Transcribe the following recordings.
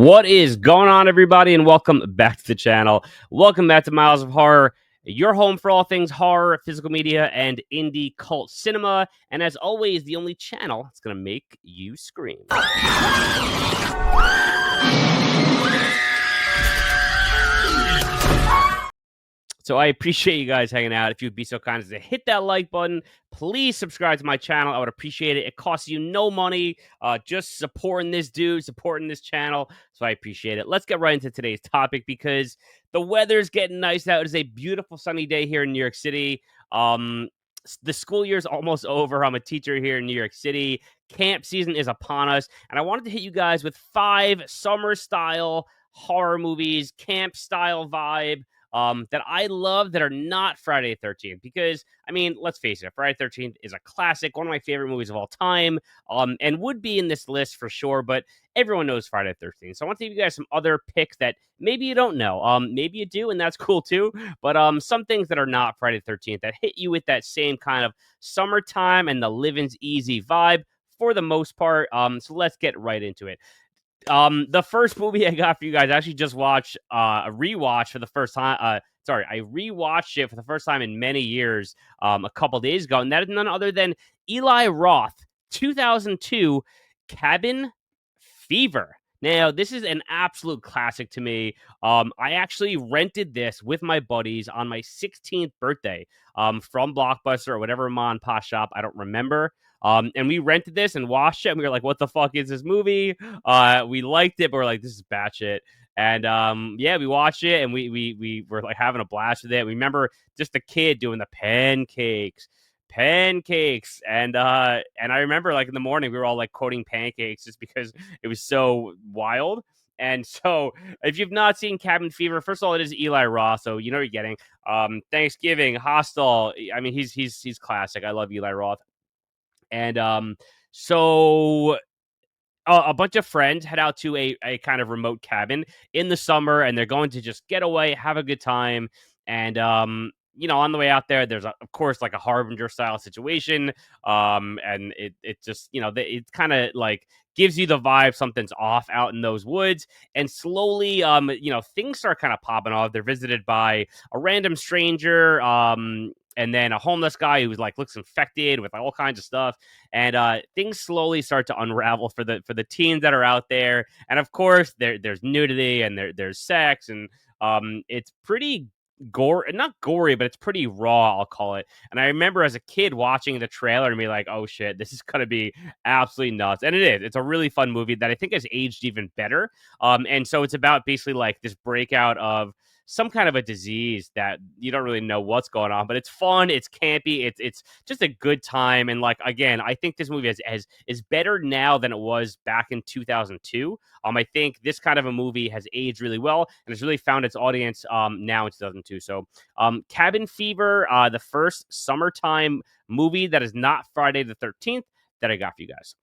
What is going on, everybody, and welcome back to the channel. Welcome back to Miles of Horror, your home for all things horror, physical media, and indie cult cinema. And as always, the only channel that's going to make you scream. So I appreciate you guys hanging out. If you'd be so kind as to hit that like button, please subscribe to my channel. I would appreciate it. It costs you no money, just supporting this dude, supporting this channel. So I appreciate it. Let's get right into today's topic because the weather's getting nice out. It is a beautiful sunny day here in New York City. The school year's almost over. I'm a teacher here in New York City. Camp season is upon us. And I wanted to hit you guys with 5 summer-style horror movies, camp-style vibe, that I love that are not Friday the 13th. Because, I mean, let's face it, Friday the 13th is a classic, one of my favorite movies of all time, and would be in this list for sure, but everyone knows Friday the 13th. So I want to give you guys some other picks that maybe you don't know. Maybe you do, and that's cool too, but some things that are not Friday the 13th that hit you with that same kind of summertime and the living's easy vibe for the most part. So let's get right into it. The first movie I got for you guys, I actually just watched a rewatch for the first time. I rewatched it for the first time in many years a couple days ago, and that is none other than Eli Roth, 2002, Cabin Fever. Now, this is an absolute classic to me. I actually rented this with my buddies on my 16th birthday from Blockbuster or whatever mom and pop shop. I don't remember. And we rented this and watched it, and we were like, what the fuck is this movie? We liked it, but we're like, this is batshit. And yeah, we watched it, and we were like having a blast with it. We remember just a kid doing the pancakes. And I remember like in the morning we were all like quoting pancakes just because it was so wild. And so if you've not seen Cabin Fever, first of all, it is Eli Roth, so you know what you're getting. Thanksgiving, Hostel. I mean, he's classic. I love Eli Roth. And so a bunch of friends head out to a kind of remote cabin in the summer, and they're going to just get away, have a good time. And on the way out there, there's of course like a Harbinger style situation. And it just it kind of like gives you the vibe something's off out in those woods. And slowly things start kind of popping off. They're visited by a random stranger, and then a homeless guy who like looks infected with all kinds of stuff. And things slowly start to unravel for the teens that are out there. And of course, there's nudity and there's sex, and it's pretty not gory, but it's pretty raw, I'll call it. And I remember as a kid watching the trailer and be like, oh shit, this is gonna be absolutely nuts. And it is. It's a really fun movie that I think has aged even better. And so it's about basically like this breakout of some kind of a disease that you don't really know what's going on, but it's fun, it's campy, it's just a good time. And like again, I think this movie is better now than it was back in 2002. I think this kind of a movie has aged really well and has really found its audience now in 2002. So Cabin Fever, the first summertime movie that is not Friday the 13th that I got for you guys.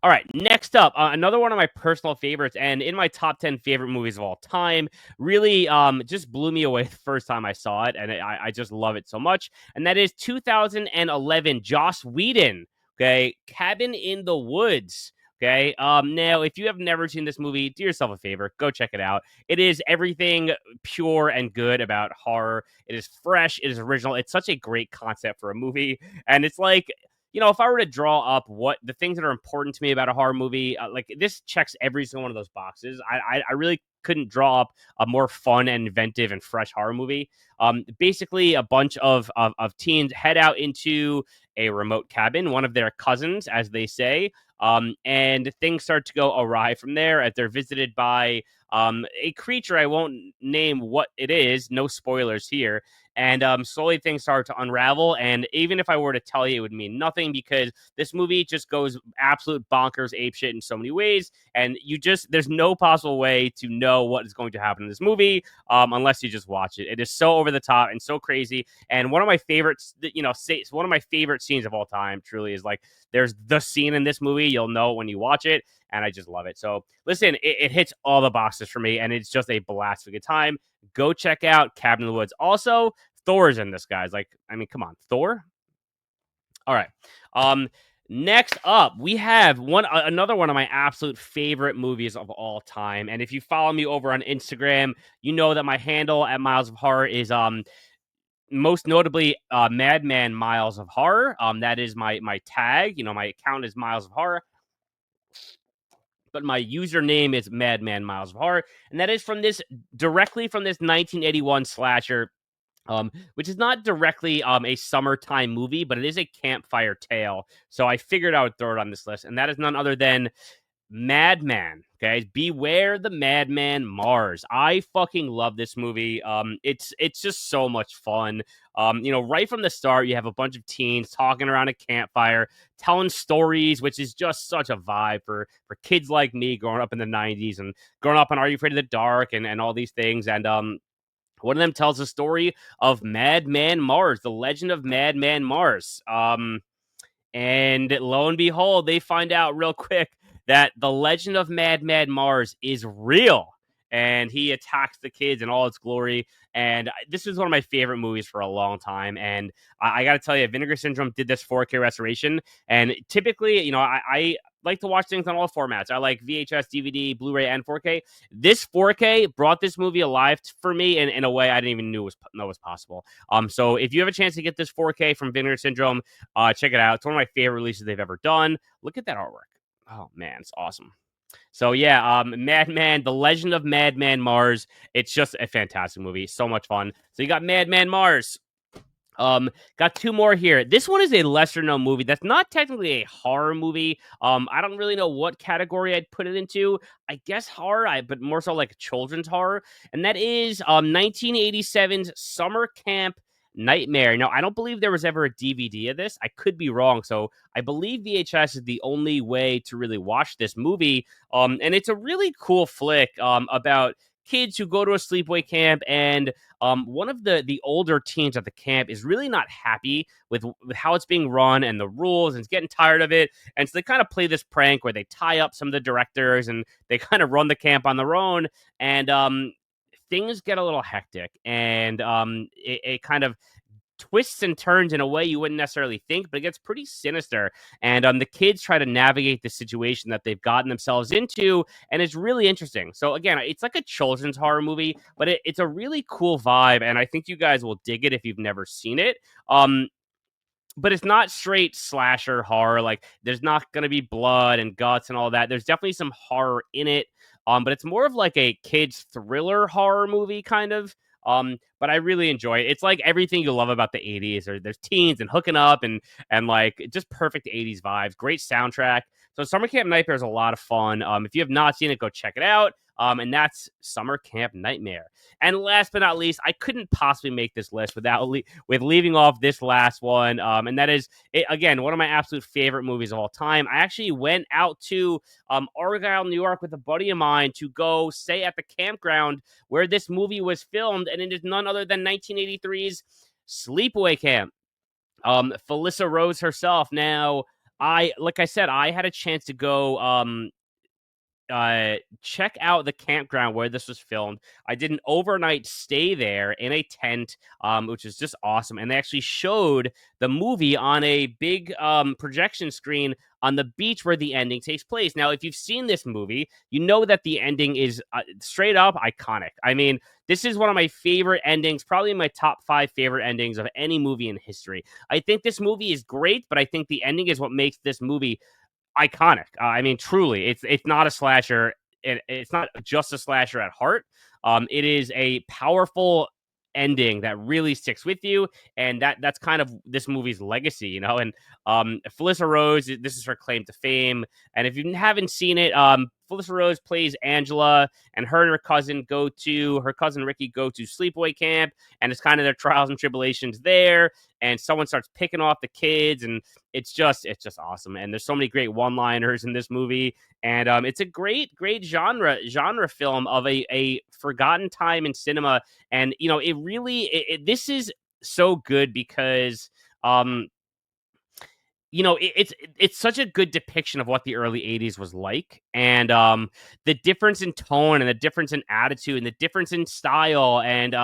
All right, next up, another one of my personal favorites, and in my top 10 favorite movies of all time. Really, just blew me away the first time I saw it, and I just love it so much. And that is 2011, Joss Whedon. Okay, Cabin in the Woods. Okay, now if you have never seen this movie, do yourself a favor, go check it out. It is everything pure and good about horror. It is fresh, it is original. It's such a great concept for a movie, and it's like, if I were to draw up what the things that are important to me about a horror movie, like this checks every single one of those boxes. I really couldn't draw up a more fun and inventive and fresh horror movie. Basically, a bunch of teens head out into a remote cabin, one of their cousins, as they say, and things start to go awry from there as they're visited by a creature. I won't name what it is. No spoilers here. And slowly things start to unravel. And even if I were to tell you, it would mean nothing because this movie just goes absolute bonkers apeshit in so many ways. And there's no possible way to know what is going to happen in this movie unless you just watch it. It is so over the top and so crazy. And one of my favorites, one of my favorite scenes of all time truly is like, there's the scene in this movie. You'll know when you watch it. And I just love it. So listen, it hits all the boxes for me, and it's just a blast of a good time. Go check out Cabin in the Woods. Also, Thor's in this, guys. Like, I mean, come on, Thor. All right. Next up, we have another one of my absolute favorite movies of all time. And if you follow me over on Instagram, you know that my handle at Miles of Horror is most notably Madman Miles of Horror. That is my tag. You know, my account is Miles of Horror, but my username is Madman Miles of Horror, and that is from this directly from this 1981 slasher, which is not directly a summertime movie, but it is a campfire tale. So I figured I would throw it on this list, and that is none other than Madman. Okay, beware the Madman Mars. I fucking love this movie. It's just so much fun. You know, right from the start, you have a bunch of teens talking around a campfire, telling stories, which is just such a vibe for kids like me growing up in the '90s and growing up on Are You Afraid of the Dark and all these things. And one of them tells the story of Madman Mars, the legend of Madman Mars. And lo and behold, they find out real quick that the legend of Mad Mars is real. And he attacks the kids in all its glory. And this is one of my favorite movies for a long time. And I got to tell you, Vinegar Syndrome did this 4K restoration. And typically, you know, I like to watch things on all formats. I like VHS, DVD, Blu-ray, and 4K. This 4K brought this movie alive for me in a way I didn't even know was possible. So if you have a chance to get this 4K from Vinegar Syndrome, check it out. It's one of my favorite releases they've ever done. Look at that artwork. Oh man, it's awesome. So yeah, Madman, The Legend of Madman Mars. It's just a fantastic movie. So much fun. So you got Madman Mars. Got two more here. This one is a lesser known movie that's not technically a horror movie. I don't really know what category I'd put it into. I guess horror, but more so like children's horror, and that is 1987's Summer Camp Nightmare. Now, I don't believe there was ever a DVD of this. I could be wrong. So I believe VHS is the only way to really watch this movie. And it's a really cool flick about kids who go to a sleepaway camp, and one of the older teens at the camp is really not happy with how it's being run and the rules, and is getting tired of it. And so they kind of play this prank where they tie up some of the directors and they kind of run the camp on their own. And things get a little hectic, and it kind of twists and turns in a way you wouldn't necessarily think, but it gets pretty sinister. And the kids try to navigate the situation that they've gotten themselves into, and it's really interesting. So again, it's like a children's horror movie, but it's a really cool vibe, and I think you guys will dig it if you've never seen it. But it's not straight slasher horror. Like, there's not going to be blood and guts and all that. There's definitely some horror in it. But it's more of like a kids thriller horror movie kind of. But I really enjoy it. It's like everything you love about the 80s. Or there's teens and hooking up and like just perfect 80s vibes. Great soundtrack. So Summer Camp Nightmare is a lot of fun. If you have not seen it, go check it out. And that's Summer Camp Nightmare. And last but not least, I couldn't possibly make this list without with leaving off this last one. And that is, again, one of my absolute favorite movies of all time. I actually went out to Argyle, New York with a buddy of mine to go stay at the campground where this movie was filmed. And it is none other than 1983's Sleepaway Camp. Felissa Rose herself. Now, like I said, I had a chance to go check out the campground where this was filmed. I did an overnight stay there in a tent, which is just awesome. And they actually showed the movie on a big projection screen on the beach where the ending takes place. Now, if you've seen this movie, you know that the ending is straight up iconic. I mean, this is one of my favorite endings, probably my top 5 favorite endings of any movie in history. I think this movie is great, but I think the ending is what makes this movie iconic. I mean, truly, it's not a slasher. It's not just a slasher at heart. It is a powerful ending that really sticks with you, and that's kind of this movie's legacy, you know. And Felissa Rose, this is her claim to fame. And if you haven't seen it, Felissa Rose plays Angela, and her cousin her cousin Ricky go to sleepaway camp, and it's kind of their trials and tribulations there. And someone starts picking off the kids, and it's just awesome. And there's so many great one-liners in this movie, and it's a great genre film of a forgotten time in cinema. And you know, it really this is so good because it's such a good depiction of what the early 80s was like, and the difference in tone and the difference in attitude and the difference in style, and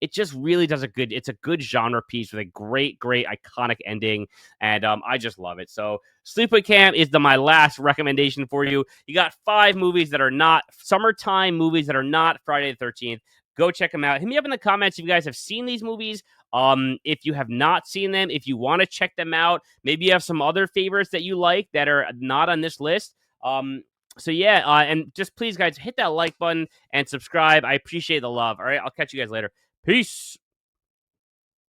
it just really does it's a good genre piece with a great iconic ending, and I just love it. So Sleepaway Camp is my last recommendation for you. You got 5 movies that are not summertime movies, that are not Friday the 13th. Go check them out. Hit me up in the comments if you guys have seen these movies. If you have not seen them, if you want to check them out, maybe you have some other favorites that you like that are not on this list. So yeah, and just please, guys, hit that like button and subscribe. I appreciate the love. All right, I'll catch you guys later. Peace.